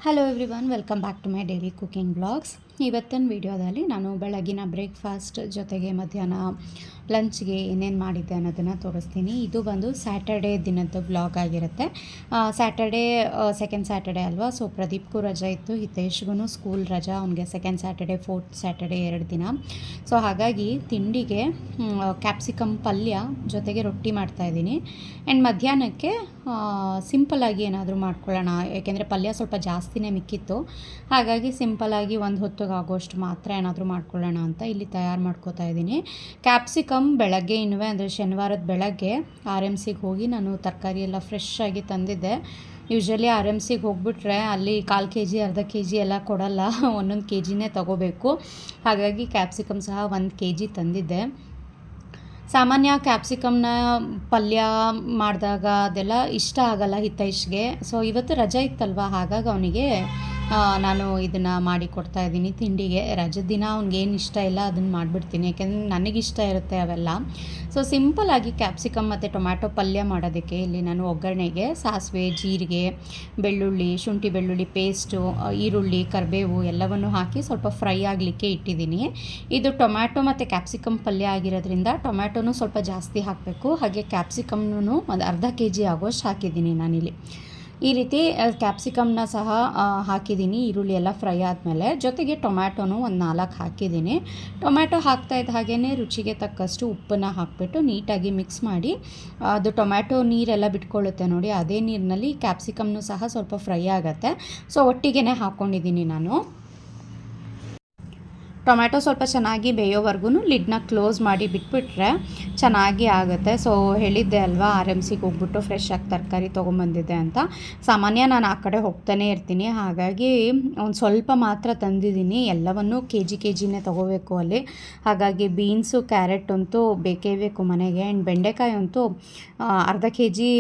Hello everyone, welcome back to my daily cooking blogs. ಇವತ್ತಿನ ವಿಡಿಯೋದಲ್ಲಿ ನಾನು ಬೆಳಗಿನ ಬ್ರೇಕ್ಫಾಸ್ಟ್ ಜೊತೆಗೆ ಮಧ್ಯಾಹ್ನ ಲಂಚ್ಗೆ ಏನೇನು ಮಾಡಿದ್ದೆ ಅನ್ನೋದನ್ನು ತೋರಿಸ್ತೀನಿ. ಇದು ಬಂದು ಸ್ಯಾಟರ್ಡೇ ದಿನದ ವ್ಲಾಗ್ ಆಗಿರುತ್ತೆ. ಸ್ಯಾಟರ್ಡೇ ಸೆಕೆಂಡ್ ಸ್ಯಾಟರ್ಡೇ ಅಲ್ವಾ, ಸೊ ಪ್ರದೀಪ್ಗೂ ರಜೆ ಇತ್ತು, ಹಿತೇಶ್ಗೂ ಸ್ಕೂಲ್ ರಜಾ, ಅವನಿಗೆ ಸೆಕೆಂಡ್ ಸ್ಯಾಟರ್ಡೇ ಫೋರ್ತ್ ಸ್ಯಾಟರ್ಡೇ 2 ದಿನ. ಸೊ ಹಾಗಾಗಿ ತಿಂಡಿಗೆ ಕ್ಯಾಪ್ಸಿಕಮ್ ಪಲ್ಯ ಜೊತೆಗೆ ರೊಟ್ಟಿ ಮಾಡ್ತಾಯಿದ್ದೀನಿ. ಆ್ಯಂಡ್ ಮಧ್ಯಾಹ್ನಕ್ಕೆ ಸಿಂಪಲ್ಲಾಗಿ ಏನಾದರೂ ಮಾಡ್ಕೊಳ್ಳೋಣ, ಏಕೆಂದರೆ ಪಲ್ಯ ಸ್ವಲ್ಪ ಜಾಸ್ತಿನೇ ಮಿಕ್ಕಿತ್ತು. ಹಾಗಾಗಿ ಸಿಂಪಲ್ಲಾಗಿ ಒಂದು ಹೊತ್ತಿಗೆ ಆಗೋಷ್ಟು ಮಾತ್ರ ಏನಾದರೂ ಮಾಡ್ಕೊಳ್ಳೋಣ ಅಂತ ಇಲ್ಲಿ ತಯಾರು ಮಾಡ್ಕೋತಾ ಇದ್ದೀನಿ. ಕ್ಯಾಪ್ಸಿಕಮ್ ಬೆಳಗ್ಗೆ ಇನ್ನುವೆ ಅಂದರೆ ಶನಿವಾರದ ಬೆಳಗ್ಗೆ RMCಗೆ ಹೋಗಿ ನಾನು ತರಕಾರಿ ಎಲ್ಲ ಫ್ರೆಶ್ ಆಗಿ ತಂದಿದ್ದೆ. ಯೂಶ್ವಲಿ RMCಗೆ ಹೋಗ್ಬಿಟ್ರೆ ಅಲ್ಲಿ 1/4 kg ಅರ್ಧ kg ಎಲ್ಲ ಕೊಡಲ್ಲ, 1 kgನೇ ತೊಗೋಬೇಕು. ಹಾಗಾಗಿ ಕ್ಯಾಪ್ಸಿಕಮ್ ಸಹ 1 kg ತಂದಿದ್ದೆ. ಸಾಮಾನ್ಯ ಕ್ಯಾಪ್ಸಿಕಮ್ನ ಪಲ್ಯ ಮಾಡಿದಾಗ ಅದೆಲ್ಲ ಇಷ್ಟ ಆಗಲ್ಲ ಹಿತೈಷ್ಗೆ. ಸೊ ಇವತ್ತು ರಜೆ ಇತ್ತಲ್ವ, ಹಾಗಾಗಿ ಅವನಿಗೆ ನಾನು ಇದನ್ನು ಮಾಡಿ ಕೊಡ್ತಾಯಿದ್ದೀನಿ ತಿಂಡಿಗೆ. ರಜದ ದಿನ ಅವ್ನಿಗೇನು ಇಷ್ಟ ಇಲ್ಲ ಅದನ್ನು ಮಾಡಿಬಿಡ್ತೀನಿ, ಯಾಕೆಂದರೆ ನನಗಿಷ್ಟ ಇರುತ್ತೆ ಅವೆಲ್ಲ. ಸೊ ಸಿಂಪಲ್ಲಾಗಿ ಕ್ಯಾಪ್ಸಿಕಮ್ ಮತ್ತು ಟೊಮ್ಯಾಟೊ ಪಲ್ಯ ಮಾಡೋದಕ್ಕೆ ಇಲ್ಲಿ ನಾನು ಒಗ್ಗರಣೆಗೆ ಸಾಸಿವೆ, ಜೀರಿಗೆ, ಬೆಳ್ಳುಳ್ಳಿ, ಶುಂಠಿ ಬೆಳ್ಳುಳ್ಳಿ ಪೇಸ್ಟು, ಈರುಳ್ಳಿ, ಕರಿಬೇವು ಎಲ್ಲವನ್ನು ಹಾಕಿ ಸ್ವಲ್ಪ ಫ್ರೈ ಆಗಲಿಕ್ಕೆ ಇಟ್ಟಿದ್ದೀನಿ. ಇದು ಟೊಮ್ಯಾಟೊ ಮತ್ತು ಕ್ಯಾಪ್ಸಿಕಮ್ ಪಲ್ಯ ಆಗಿರೋದ್ರಿಂದ ಟೊಮ್ಯಾಟೊನೂ ಸ್ವಲ್ಪ ಜಾಸ್ತಿ ಹಾಕಬೇಕು. ಹಾಗೆ ಕ್ಯಾಪ್ಸಿಕಮ್ನೂ ಒಂದು ಅರ್ಧ kg ಆಗೋಷ್ಟು ಹಾಕಿದ್ದೀನಿ ನಾನಿಲ್ಲಿ. ಈ ರೀತಿ ಕ್ಯಾಪ್ಸಿಕಮ್ನ ಸಹ ಹಾಕಿದ್ದೀನಿ, ಈರುಳ್ಳಿ ಎಲ್ಲ ಫ್ರೈ ಆದಮೇಲೆ. ಜೊತೆಗೆ ಟೊಮ್ಯಾಟೊನೂ ಒಂದು 4 ಹಾಕಿದ್ದೀನಿ. ಟೊಮ್ಯಾಟೊ ಹಾಕ್ತಾಯಿದ್ದ ಹಾಗೇ ರುಚಿಗೆ ತಕ್ಕಷ್ಟು ಉಪ್ಪನ್ನು ಹಾಕಿಬಿಟ್ಟು ನೀಟಾಗಿ ಮಿಕ್ಸ್ ಮಾಡಿ, ಅದು ಟೊಮ್ಯಾಟೊ ನೀರೆಲ್ಲ ಬಿಟ್ಕೊಳ್ಳುತ್ತೆ ನೋಡಿ, ಅದೇ ನೀರಿನಲ್ಲಿ ಕ್ಯಾಪ್ಸಿಕಮ್ನೂ ಸಹ ಸ್ವಲ್ಪ ಫ್ರೈ ಆಗುತ್ತೆ. ಸೊ ಒಟ್ಟಿಗೆ ಹಾಕ್ಕೊಂಡಿದ್ದೀನಿ ನಾನು. ಟೊಮ್ಯಾಟೊ ಸ್ವಲ್ಪ ಚೆನ್ನಾಗಿ ಬೇಯೋವರೆಗೂ ಲಿಡ್ನ ಕ್ಲೋಸ್ ಮಾಡಿ ಬಿಟ್ಬಿಟ್ರೆ ಚೆನ್ನಾಗಿ ಆಗುತ್ತೆ. ಸೊ ಹೇಳಿದ್ದೆ ಅಲ್ವಾ, RMCಗೆ ಹೋಗ್ಬಿಟ್ಟು ಫ್ರೆಶ್ ಆಗಿ ತರಕಾರಿ ತೊಗೊಂಬಂದಿದ್ದೆ ಅಂತ. ಸಾಮಾನ್ಯ ನಾನು ಆ ಕಡೆ ಹೋಗ್ತಾನೆ ಇರ್ತೀನಿ, ಹಾಗಾಗಿ ಒಂದು ಸ್ವಲ್ಪ ಮಾತ್ರ ತಂದಿದ್ದೀನಿ. ಎಲ್ಲವನ್ನೂ kg ತೊಗೋಬೇಕು ಅಲ್ಲಿ. ಹಾಗಾಗಿ ಬೀನ್ಸು, ಕ್ಯಾರೆಟ್ ಅಂತೂ ಬೇಕೇ ಬೇಕು ಮನೆಗೆ. ಆ್ಯಂಡ್ ಬೆಂಡೆಕಾಯಿ ಅಂತೂ ಅರ್ಧ kg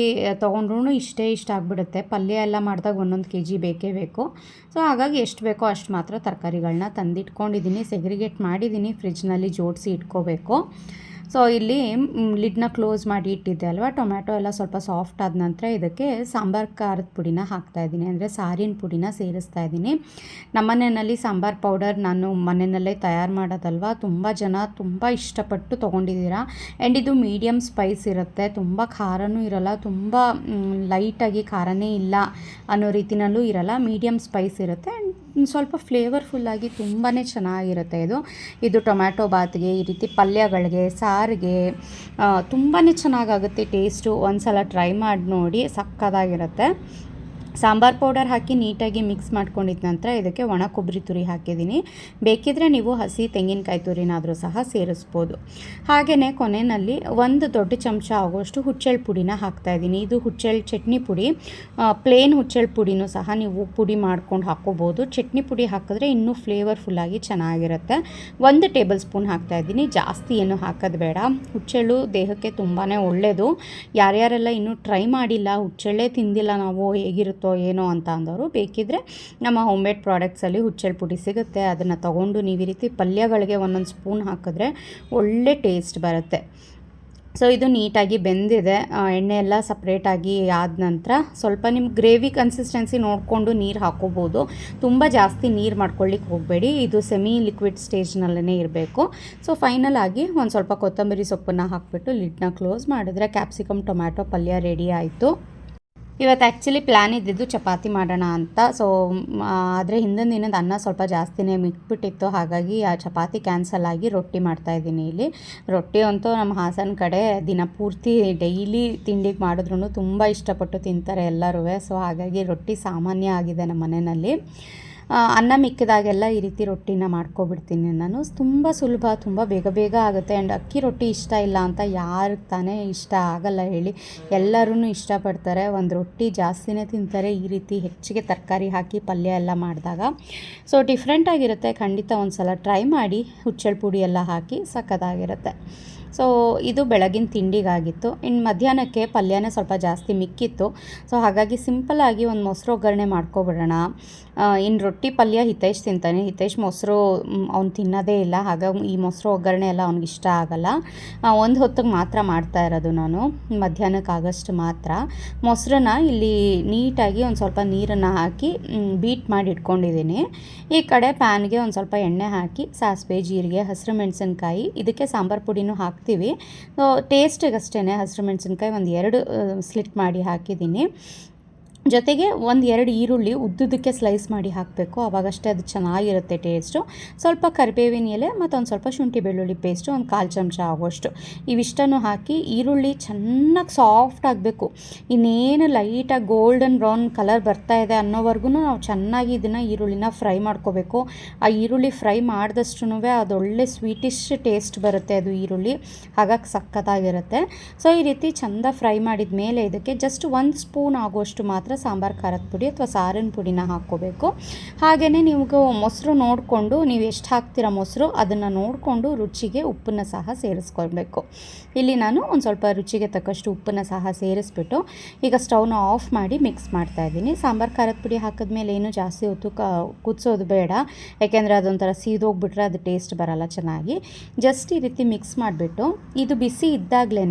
ತೊಗೊಂಡ್ರೂ ಇಷ್ಟ ಆಗಿಬಿಡುತ್ತೆ. ಪಲ್ಯ ಎಲ್ಲ ಮಾಡಿದಾಗ 1 kg ಬೇಕೇ ಬೇಕು. ಸೊ ಹಾಗಾಗಿ ಎಷ್ಟು ಬೇಕೋ ಅಷ್ಟು ಮಾತ್ರ ತರಕಾರಿಗಳನ್ನ ತಂದಿಟ್ಕೊಂಡಿದ್ದೀನಿ, ಸೆಗ್ರಿಗೇಟ್ ಮಾಡಿದ್ದೀನಿ, ಫ್ರಿಜ್ನಲ್ಲಿ ಜೋಡಿಸಿ ಇಟ್ಕೋಬೇಕು. ಸೊ ಇಲ್ಲಿ ಲಿಡ್ನ ಕ್ಲೋಸ್ ಮಾಡಿ ಇಟ್ಟಿದ್ದೆ ಅಲ್ವಾ, ಟೊಮ್ಯಾಟೊ ಎಲ್ಲ ಸ್ವಲ್ಪ ಸಾಫ್ಟ್ ಆದ ನಂತರ ಇದಕ್ಕೆ ಸಾಂಬಾರು ಖಾರದ ಪುಡಿನ ಹಾಕ್ತಾಯಿದ್ದೀನಿ, ಅಂದರೆ ಸಾರಿನ ಪುಡಿನ ಸೇರಿಸ್ತಾ ಇದ್ದೀನಿ. ನಮ್ಮ ಮನೆಯಲ್ಲಿ ಸಾಂಬಾರು ಪೌಡರ್ ನಾನು ಮನೆಯಲ್ಲೇ ತಯಾರು ಮಾಡೋದಲ್ವ, ತುಂಬ ಜನ ತುಂಬ ಇಷ್ಟಪಟ್ಟು ತೊಗೊಂಡಿದ್ದೀರಾ. ಆ್ಯಂಡ್ ಇದು ಮೀಡಿಯಮ್ ಸ್ಪೈಸ್ ಇರುತ್ತೆ, ತುಂಬ ಖಾರನೂ ಇರೋಲ್ಲ, ತುಂಬ ಲೈಟಾಗಿ ಖಾರನೇ ಇಲ್ಲ ಅನ್ನೋ ರೀತಿಯಲ್ಲೂ ಇರೋಲ್ಲ, ಮೀಡಿಯಮ್ ಸ್ಪೈಸ್ ಇರುತ್ತೆ. ಆ್ಯಂಡ್ ಸ್ವಲ್ಪ ಫ್ಲೇವರ್ಫುಲ್ಲಾಗಿ ತುಂಬಾ ಚೆನ್ನಾಗಿರುತ್ತೆ ಇದು ಟೊಮ್ಯಾಟೊ ಬಾತ್ಗೆ, ಈ ರೀತಿ ಪಲ್ಯಗಳಿಗೆ, ಸಾರಿಗೆ ತುಂಬಾ ಚೆನ್ನಾಗಾಗುತ್ತೆ ಟೇಸ್ಟು. ಒಂದು ಸಲ ಟ್ರೈ ಮಾಡಿ ನೋಡಿ, ಸಕ್ಕತ್ತಾಗಿರುತ್ತೆ. ಸಾಂಬಾರು ಪೌಡರ್ ಹಾಕಿ ನೀಟಾಗಿ ಮಿಕ್ಸ್ ಮಾಡ್ಕೊಂಡಿದ್ದ ನಂತರ ಇದಕ್ಕೆ ಒಣ ಕೊಬ್ಬರಿ ತುರಿ ಹಾಕಿದ್ದೀನಿ. ಬೇಕಿದ್ರೆ ನೀವು ಹಸಿ ತೆಂಗಿನಕಾಯಿ ತುರಿನಾದರೂ ಸಹ ಸೇರಿಸ್ಬೋದು. ಹಾಗೆಯೇ ಕೊನೆಯಲ್ಲಿ 1 ದೊಡ್ಡ ಚಮಚ ಆಗೋಷ್ಟು ಹುಚ್ಚೆಳ್ಳು ಪುಡಿನ ಹಾಕ್ತಾಯಿದ್ದೀನಿ. ಇದು ಹುಚ್ಚೆಳ್ಳು ಚಟ್ನಿ ಪುಡಿ, ಪ್ಲೇನ್ ಹುಚ್ಚೆಳ್ಳು ಪುಡಿನೂ ಸಹ ನೀವು ಪುಡಿ ಮಾಡ್ಕೊಂಡು ಹಾಕ್ಕೋಬೋದು. ಚಟ್ನಿ ಪುಡಿ ಹಾಕಿದ್ರೆ ಇನ್ನೂ ಫ್ಲೇವರ್ಫುಲ್ಲಾಗಿ ಚೆನ್ನಾಗಿರುತ್ತೆ. 1 ಟೇಬಲ್ ಸ್ಪೂನ್ ಹಾಕ್ತಾಯಿದ್ದೀನಿ, ಜಾಸ್ತಿ ಏನು ಹಾಕೋದು ಬೇಡ. ಹುಚ್ಚೆಳ್ಳು ದೇಹಕ್ಕೆ ತುಂಬಾ ಒಳ್ಳೆಯದು. ಯಾರ್ಯಾರೆಲ್ಲ ಇನ್ನೂ ಟ್ರೈ ಮಾಡಿಲ್ಲ, ಹುಚ್ಚೆಳ್ಳೇ ತಿಂದಿಲ್ಲ ನಾವು, ಹೇಗಿರುತ್ತೋ ಏನೋ ಅಂತ ಅಂದವರು, ಬೇಕಿದ್ದರೆ ನಮ್ಮ ಹೋಮ್ಮೇಡ್ ಪ್ರಾಡಕ್ಟ್ಸಲ್ಲಿ ಹುಚ್ಚೆಳ್ಳು ಪುಡಿ ಸಿಗುತ್ತೆ, ಅದನ್ನು ತೊಗೊಂಡು ನೀವು ಈ ರೀತಿ ಪಲ್ಯಗಳಿಗೆ 1 ಸ್ಪೂನ್ ಹಾಕಿದ್ರೆ ಒಳ್ಳೆ ಟೇಸ್ಟ್ ಬರುತ್ತೆ. ಸೊ ಇದು ನೀಟಾಗಿ ಬೆಂದಿದೆ. ಎಣ್ಣೆ ಎಲ್ಲ ಸಪ್ರೇಟಾಗಿ ಆದ ನಂತರ ಸ್ವಲ್ಪ ನಿಮ್ಮ ಗ್ರೇವಿ ಕನ್ಸಿಸ್ಟೆನ್ಸಿ ನೋಡಿಕೊಂಡು ನೀರು ಹಾಕ್ಕೋಬೋದು. ತುಂಬ ಜಾಸ್ತಿ ನೀರು ಮಾಡ್ಕೊಳ್ಳಿಕ್ಕೆ ಹೋಗಬೇಡಿ, ಇದು ಸೆಮಿ ಲಿಕ್ವಿಡ್ ಸ್ಟೇಜ್ನಲ್ಲೇ ಇರಬೇಕು. ಸೊ ಫೈನಲ್ ಆಗಿ ಒಂದು ಸ್ವಲ್ಪ ಕೊತ್ತಂಬರಿ ಸೊಪ್ಪನ್ನು ಹಾಕಿಬಿಟ್ಟು ಲಿಡ್ನ ಕ್ಲೋಸ್ ಮಾಡಿದ್ರೆ ಕ್ಯಾಪ್ಸಿಕಮ್ ಟೊಮ್ಯಾಟೊ ಪಲ್ಯ ರೆಡಿ ಆಯಿತು. ಇವತ್ತು ಆ್ಯಕ್ಚುಲಿ ಪ್ಲ್ಯಾನ್ ಇದ್ದಿದ್ದು ಚಪಾತಿ ಮಾಡೋಣ ಅಂತ. ಸೊ ಆದರೆ ಹಿಂದಿನ ದಿನದ ಅನ್ನ ಸ್ವಲ್ಪ ಜಾಸ್ತಿನೇ ಮಿಕ್ಬಿಟ್ಟಿತ್ತು, ಹಾಗಾಗಿ ಆ ಚಪಾತಿ ಕ್ಯಾನ್ಸಲ್ ಆಗಿ ರೊಟ್ಟಿ ಮಾಡ್ತಾಯಿದ್ದೀನಿ ಇಲ್ಲಿ. ರೊಟ್ಟಿ ಅಂತೂ ನಮ್ಮ ಹಾಸನ ಕಡೆ ದಿನ ಪೂರ್ತಿ ಡೈಲಿ ತಿಂಡಿಗೆ ಮಾಡಿದ್ರೂ ತುಂಬ ಇಷ್ಟಪಟ್ಟು ತಿಂತಾರೆ ಎಲ್ಲರೂ. ಸೊ ಹಾಗಾಗಿ ರೊಟ್ಟಿ ಸಾಮಾನ್ಯ ಆಗಿದೆ ನಮ್ಮ ಮನೆಯಲ್ಲಿ. ಅನ್ನ ಮಿಕ್ಕಿದಾಗೆಲ್ಲ ಈ ರೀತಿ ರೊಟ್ಟಿನ ಮಾಡ್ಕೊಬಿಡ್ತೀನಿ ನಾನು. ತುಂಬ ಸುಲಭ, ತುಂಬ ಬೇಗ ಆಗುತ್ತೆ. ಆ್ಯಂಡ್ ಅಕ್ಕಿ ರೊಟ್ಟಿ ಇಷ್ಟ ಇಲ್ಲ ಅಂತ ಯಾರಿಗೆ ತಾನೇ ಇಷ್ಟ ಆಗಲ್ಲ ಹೇಳಿ, ಎಲ್ಲರೂ ಇಷ್ಟಪಡ್ತಾರೆ. ಒಂದು ರೊಟ್ಟಿ ಜಾಸ್ತಿನೇ ತಿಂತಾರೆ ಈ ರೀತಿ ಹೆಚ್ಚಿಗೆ ತರಕಾರಿ ಹಾಕಿ ಪಲ್ಯ ಎಲ್ಲ ಮಾಡಿದಾಗ. ಸೊ ಡಿಫ್ರೆಂಟಾಗಿರುತ್ತೆ, ಖಂಡಿತ ಒಂದು ಸಲ ಟ್ರೈ ಮಾಡಿ. ಹುಚ್ಚೆಳ್ಳು ಪುಡಿ ಎಲ್ಲ ಹಾಕಿ ಸಕ್ಕತ್ತಾಗಿರುತ್ತೆ. ಸೊ ಇದು ಬೆಳಗಿನ ತಿಂಡಿಗಾಗಿತ್ತು. ಇನ್ನು ಮಧ್ಯಾಹ್ನಕ್ಕೆ ಪಲ್ಯನೇ ಸ್ವಲ್ಪ ಜಾಸ್ತಿ ಮಿಕ್ಕಿತ್ತು. ಸೊ ಹಾಗಾಗಿ ಸಿಂಪಲ್ಲಾಗಿ ಒಂದು ಮೊಸರು ಒಗ್ಗರಣೆ ಮಾಡ್ಕೊಬಿಡೋಣ. ಇನ್ನು ರೊಟ್ಟಿ ಪಲ್ಯ ಹಿತೇಶ್ ತಿಂತಾನೆ. ಹಿತೇಶ್ ಮೊಸರು ಅವ್ನು ತಿನ್ನೋದೇ ಇಲ್ಲ. ಹಾಗಾಗಿ ಈ ಮೊಸರು ಒಗ್ಗರಣೆ ಎಲ್ಲ ಅವ್ನಿಗೆ ಇಷ್ಟ ಆಗಲ್ಲ. ಒಂದು ಹೊತ್ತಿಗೆ ಮಾತ್ರ ಮಾಡ್ತಾ ಇರೋದು ನಾನು, ಮಧ್ಯಾಹ್ನಕ್ಕಾಗಷ್ಟು ಮಾತ್ರ. ಮೊಸರನ್ನ ಇಲ್ಲಿ ನೀಟಾಗಿ ಒಂದು ಸ್ವಲ್ಪ ನೀರನ್ನು ಹಾಕಿ ಬೀಟ್ ಮಾಡಿ ಇಟ್ಕೊಂಡಿದ್ದೀನಿ. ಈ ಕಡೆ ಪ್ಯಾನ್ಗೆ ಒಂದು ಸ್ವಲ್ಪ ಎಣ್ಣೆ ಹಾಕಿ ಸಾಸಿವೆ, ಜೀರಿಗೆ, ಹಸಿರು ಮೆಣಸಿನ್ಕಾಯಿ, ಇದಕ್ಕೆ ಸಾಂಬಾರು ಪುಡಿನೂ ಹಾಕ್ತೀವಿ. ಸೊ ಟೇಸ್ಟಿಗಷ್ಟೇ ಹಸಿರು ಮೆಣಸಿನ್ಕಾಯಿ ಒಂದು 2 ಸ್ಲಿಟ್ ಮಾಡಿ ಹಾಕಿದ್ದೀನಿ. ಜೊತೆಗೆ 1-2 ಈರುಳ್ಳಿ ಉದ್ದುದಕ್ಕೆ ಸ್ಲೈಸ್ ಮಾಡಿ ಹಾಕಬೇಕು, ಆವಾಗಷ್ಟೇ ಅದು ಚೆನ್ನಾಗಿರುತ್ತೆ ಟೇಸ್ಟು. ಸ್ವಲ್ಪ ಕರಿಬೇವಿನ ಎಲೆ ಮತ್ತು ಒಂದು ಸ್ವಲ್ಪ ಶುಂಠಿ ಬೆಳ್ಳುಳ್ಳಿ ಪೇಸ್ಟು, ಒಂದು 1/4 ಚಮಚ ಆಗುವಷ್ಟು ಇವಿಷ್ಟನ್ನು ಹಾಕಿ ಈರುಳ್ಳಿ ಚೆನ್ನಾಗಿ ಸಾಫ್ಟ್ ಆಗಬೇಕು. ಇನ್ನೇನು ಲೈಟಾಗಿ ಗೋಲ್ಡನ್ ಬ್ರೌನ್ ಕಲರ್ ಬರ್ತಾ ಇದೆ ಅನ್ನೋವರೆಗೂ ನಾವು ಚೆನ್ನಾಗಿ ಇದನ್ನು ಈರುಳ್ಳಿನ ಫ್ರೈ ಮಾಡ್ಕೋಬೇಕು. ಆ ಈರುಳ್ಳಿ ಫ್ರೈ ಮಾಡಿದಷ್ಟು ಅದೊಳ್ಳೆ ಸ್ವೀಟಿಶ್ ಟೇಸ್ಟ್ ಬರುತ್ತೆ ಅದು ಈರುಳ್ಳಿ, ಹಾಗಾಗಿ ಸಖತ್ತಾಗಿರುತ್ತೆ. ಸೊ ಈ ರೀತಿ ಚೆಂದ ಫ್ರೈ ಮಾಡಿದ ಮೇಲೆ ಇದಕ್ಕೆ ಜಸ್ಟ್ 1 ಸ್ಪೂನ್ ಆಗುವಷ್ಟು ಮಾತ್ರ ಸಾಂಬಾರು ಖಾರದ ಪುಡಿ ಅಥವಾ ಸಾರಿನ ಪುಡಿನ ಹಾಕ್ಕೋಬೇಕು. ಹಾಗೆಯೇ ನೀವು ಮೊಸರು ನೋಡಿಕೊಂಡು, ನೀವು ಎಷ್ಟು ಹಾಕ್ತೀರಾ ಮೊಸರು ಅದನ್ನು ನೋಡಿಕೊಂಡು ರುಚಿಗೆ ಉಪ್ಪನ್ನು ಸಹ ಸೇರಿಸ್ಕೊಳ್ಬೇಕು. ಇಲ್ಲಿ ನಾನು ಒಂದು ಸ್ವಲ್ಪ ರುಚಿಗೆ ತಕ್ಕಷ್ಟು ಉಪ್ಪನ್ನು ಸಹ ಸೇರಿಸ್ಬಿಟ್ಟು ಈಗ ಸ್ಟವ್ನ ಆಫ್ ಮಾಡಿ ಮಿಕ್ಸ್ ಮಾಡ್ತಾಯಿದ್ದೀನಿ. ಸಾಂಬಾರು ಖಾರದ ಪುಡಿ ಹಾಕಿದ್ಮೇಲೆ ಏನು ಜಾಸ್ತಿ ಹೊತ್ತು ಕುದಿಸೋದು ಬೇಡ, ಯಾಕೆಂದರೆ ಅದೊಂಥರ ಸೀದೋಗ್ಬಿಟ್ರೆ ಅದು ಟೇಸ್ಟ್ ಬರೋಲ್ಲ ಚೆನ್ನಾಗಿ. ಜಸ್ಟ್ ಈ ರೀತಿ ಮಿಕ್ಸ್ ಮಾಡಿಬಿಟ್ಟು ಇದು ಬಿಸಿ ಇದ್ದಾಗಲೇ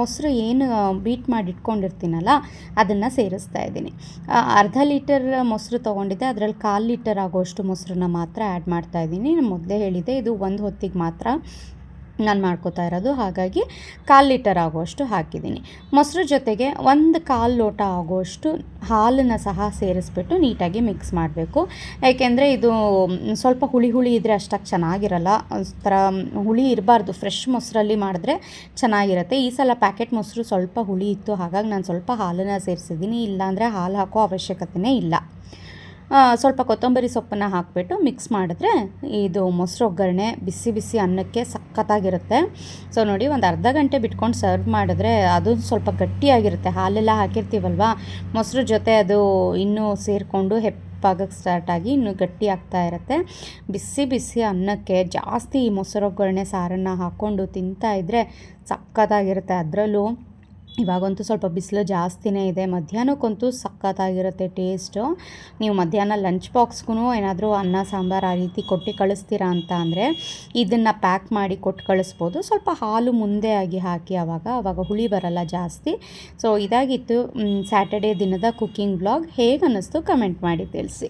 ಮೊಸರು ಏನು ಬೀಟ್ ಮಾಡಿ ಇಟ್ಕೊಂಡಿರ್ತೀನಲ್ಲ ಅದನ್ನು ಸೇರಿಸ್ತಾ ಇದ್ದೀನಿ. ಅರ್ಧ ಲೀಟರ್ ಮೊಸರು ತೊಗೊಂಡಿದ್ದೆ, ಅದರಲ್ಲಿ 1/4 ಲೀಟರ್ ಆಗೋಷ್ಟು ಮೊಸರನ್ನ ಮಾತ್ರ ಆ್ಯಡ್ ಮಾಡ್ತಾ ಇದ್ದೀನಿ. ನಾನು ಮೊದಲೇ ಹೇಳಿದ್ದೆ ಇದು ಒಂದು ಹೊತ್ತಿಗೆ ಮಾತ್ರ ನಾನು ಮಾಡ್ಕೋತಾ ಇರೋದು, ಹಾಗಾಗಿ 1/4 ಲೀಟರ್ ಆಗುವಷ್ಟು ಹಾಕಿದ್ದೀನಿ. ಮೊಸರು ಜೊತೆಗೆ 1/4 ಲೋಟ ಆಗುವಷ್ಟು ಹಾಲನ್ನು ಸಹ ಸೇರಿಸ್ಬಿಟ್ಟು ನೀಟಾಗಿ ಮಿಕ್ಸ್ ಮಾಡಬೇಕು. ಯಾಕೆಂದರೆ ಇದು ಸ್ವಲ್ಪ ಹುಳಿ ಹುಳಿ ಇದ್ದರೆ ಅಷ್ಟಾಗಿ ಚೆನ್ನಾಗಿರಲ್ಲ, ಒಂಥರ ಹುಳಿ ಇರಬಾರ್ದು. ಫ್ರೆಶ್ ಮೊಸರಲ್ಲಿ ಮಾಡಿದ್ರೆ ಚೆನ್ನಾಗಿರುತ್ತೆ. ಈ ಸಲ ಪ್ಯಾಕೆಟ್ ಮೊಸರು ಸ್ವಲ್ಪ ಹುಳಿ ಇತ್ತು, ಹಾಗಾಗಿ ನಾನು ಸ್ವಲ್ಪ ಹಾಲನ್ನು ಸೇರಿಸಿದ್ದೀನಿ. ಇಲ್ಲಾಂದರೆ ಹಾಲು ಹಾಕೋ ಅವಶ್ಯಕತೆಯೇ ಇಲ್ಲ. ಸ್ವಲ್ಪ ಕೊತ್ತಂಬರಿ ಸೊಪ್ಪನ್ನು ಹಾಕಿಬಿಟ್ಟು ಮಿಕ್ಸ್ ಮಾಡಿದ್ರೆ ಇದು ಮೊಸರು ಒಗ್ಗರಣೆ ಬಿಸಿ ಬಿಸಿ ಅನ್ನಕ್ಕೆ ಸಖತ್ತಾಗಿರುತ್ತೆ. ಸೊ ನೋಡಿ, ಒಂದು ಅರ್ಧ ಗಂಟೆ ಬಿಟ್ಕೊಂಡು ಸರ್ವ್ ಮಾಡಿದ್ರೆ ಅದು ಸ್ವಲ್ಪ ಗಟ್ಟಿಯಾಗಿರುತ್ತೆ. ಹಾಲೆಲ್ಲ ಹಾಕಿರ್ತೀವಲ್ವ, ಮೊಸರು ಜೊತೆ ಅದು ಇನ್ನೂ ಸೇರಿಕೊಂಡು ಹೆಪ್ಪಾಗಕ್ಕೆ ಸ್ಟಾರ್ಟಾಗಿ ಇನ್ನೂ ಗಟ್ಟಿ ಆಗ್ತಾ ಇರುತ್ತೆ. ಬಿಸಿ ಬಿಸಿ ಅನ್ನಕ್ಕೆ ಜಾಸ್ತಿ ಈ ಮೊಸರು ಒಗ್ಗರಣೆ ಸಾರನ್ನು ಹಾಕ್ಕೊಂಡು ತಿಂತಾಯಿದ್ರೆ ಸಖತ್ತಾಗಿರುತ್ತೆ. ಅದರಲ್ಲೂ ಇವಾಗಂತೂ ಸ್ವಲ್ಪ ಬಿಸಿಲು ಜಾಸ್ತಿನೇ ಇದೆ. ಮಧ್ಯಾಹ್ನಕ್ಕಂತೂ ಸಖತ್ತಾಗಿರುತ್ತೆ ಟೇಸ್ಟು. ನೀವು ಮಧ್ಯಾಹ್ನ ಲಂಚ್ ಬಾಕ್ಸ್ಗೂ ಏನಾದರೂ ಅನ್ನ ಸಾಂಬಾರು ಆ ರೀತಿ ಕೊಟ್ಟು ಕಳಿಸ್ತೀರಾ ಅಂತ ಅಂದರೆ ಇದನ್ನು ಪ್ಯಾಕ್ ಮಾಡಿ ಕೊಟ್ಟು ಕಳಿಸ್ಬೋದು. ಸ್ವಲ್ಪ ಹಾಲು ಮುಂದೆ ಆಗಿ ಹಾಕಿ, ಆವಾಗ ಹುಳಿ ಬರಲ್ಲ ಜಾಸ್ತಿ. ಸೊ ಇದಾಗಿತ್ತು ಸ್ಯಾಟರ್ಡೇ ದಿನದ ಕುಕ್ಕಿಂಗ್ ವ್ಲಾಗ್. ಹೇಗೆ ಅನ್ನಿಸ್ತು ಕಮೆಂಟ್ ಮಾಡಿ ತಿಳಿಸಿ.